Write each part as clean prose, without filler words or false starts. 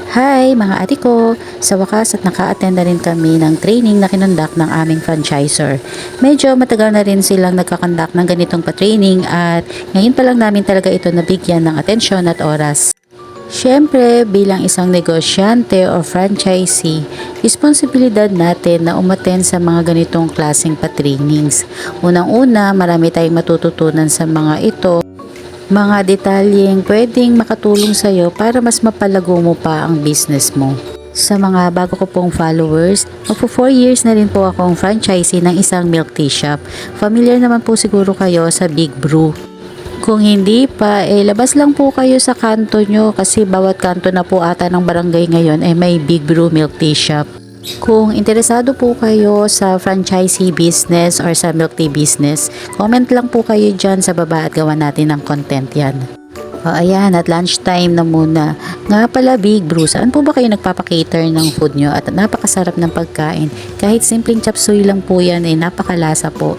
Hi mga ate ko! Sa wakas at naka-attend na rin kami ng training na kinondak ng aming franchisor. Medyo matagal na rin silang nagkakondak ng ganitong pa-training at ngayon pa lang namin talaga ito nabigyan ng atensyon at oras. Siyempre, bilang isang negosyante o franchisee, responsibilidad natin na umattend sa mga ganitong klaseng pa-trainings. Unang-una, marami tayong matututunan sa mga ito, mga detalyeng pwedeng makatulong sa iyo para mas mapalago mo pa ang business mo. Sa mga bago ko pong followers, magpo 4 years na rin po akong franchisee ng isang milk tea shop. Familiar naman po siguro kayo sa Big Brew. Kung hindi pa, labas lang po kayo sa kanto nyo kasi bawat kanto na po ata ng barangay ngayon ay may Big Brew milk tea shop. Kung interesado po kayo sa franchisee business or sa milk tea business, comment lang po kayo dyan sa baba at gawa natin ng content yan. O ayan, at lunchtime na muna. Nga pala Big Brew, saan po ba kayo nagpapakater ng food nyo at napakasarap ng pagkain? Kahit simpleng chop suey lang po yan napakalasa po.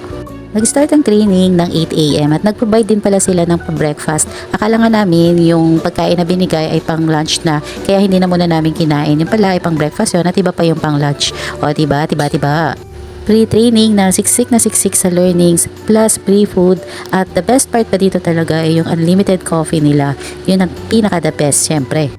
Nag-start ang training ng 8 AM at nag-provide din pala sila ng breakfast. Akala nga namin yung pagkain na binigay ay pang lunch na, kaya hindi na muna namin kinain. Yung pala ay pang breakfast yun at iba pa yung pang lunch. O diba. Pre-training na siksik sa learnings plus free food at the best part pa dito talaga ay yung unlimited coffee nila. Yun ang pinaka the best syempre.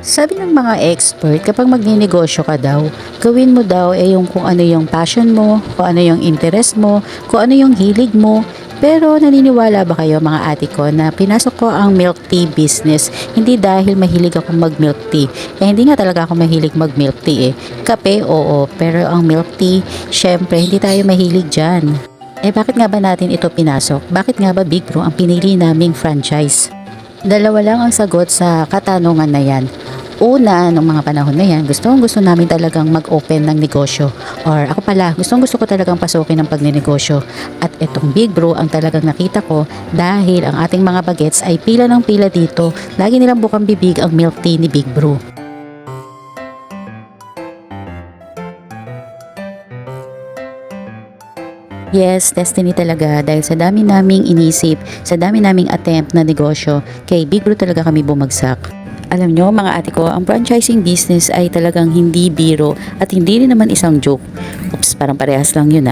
Sabi ng mga expert, kapag magninegosyo ka daw, gawin mo daw yung kung ano yung passion mo, kung ano yung interest mo, kung ano yung hilig mo. Pero naniniwala ba kayo mga ate ko na pinasok ko ang milk tea business hindi dahil mahilig ako mag milk tea. Hindi nga talaga ako mahilig mag milk tea Kape, oo, pero ang milk tea, syempre hindi tayo mahilig dyan. Bakit nga ba natin ito pinasok? Bakit nga ba Big Brew ang pinili naming franchise? Dalawa lang ang sagot sa katanungan na yan. Una, nung mga panahon na yan, gusto namin talagang mag-open ng negosyo. Or ako pala, gusto ko talagang pasukin ng pagnenegosyo. At itong Big Brew ang talagang nakita ko dahil ang ating mga bagets ay pila ng pila dito. Lagi nilang bukang bibig ang milk tea ni Big Brew. Yes, destiny talaga dahil sa dami naming inisip, sa dami naming attempt na negosyo, kay Big Brew talaga kami bumagsak. Alam nyo mga ate ko, ang franchising business ay talagang hindi biro at hindi rin naman isang joke. Oops, parang parehas lang yun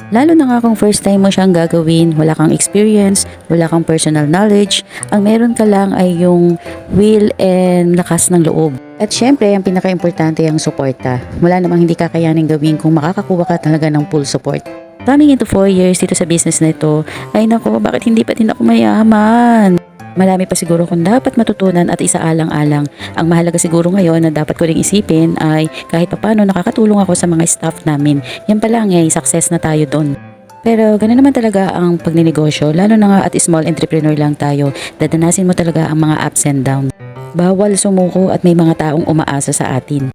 Lalo na nga kung first time mo siyang gagawin, wala kang experience, wala kang personal knowledge, ang meron ka lang ay yung will and lakas ng loob. At syempre, ang pinaka-importante ang suporta. Wala namang hindi kakayanin gawin kung makakakuha ka talaga ng full support. Coming into 4 years dito sa business na ito, ay nako, bakit hindi pa din ako mayaman? Marami pa siguro kung dapat matutunan at isaalang-alang. Ang mahalaga siguro ngayon na dapat ko ring isipin ay kahit papano nakakatulong ako sa mga staff namin. Yan pa lang success na tayo doon. Pero ganoon naman talaga ang pagninegosyo, lalo na nga at small entrepreneur lang tayo. Dadanasin mo talaga ang mga ups and downs. Bawal sumuko at may mga taong umaasa sa atin.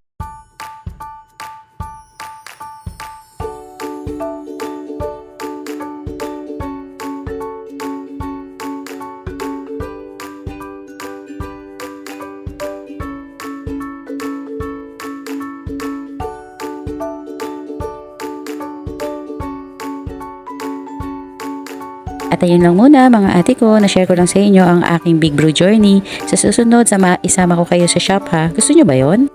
At ayun lang muna mga ate ko, na-share ko lang sa inyo ang aking Big Brew journey. Sa susunod, isama ko kayo sa shop ha. Gusto nyo ba yon?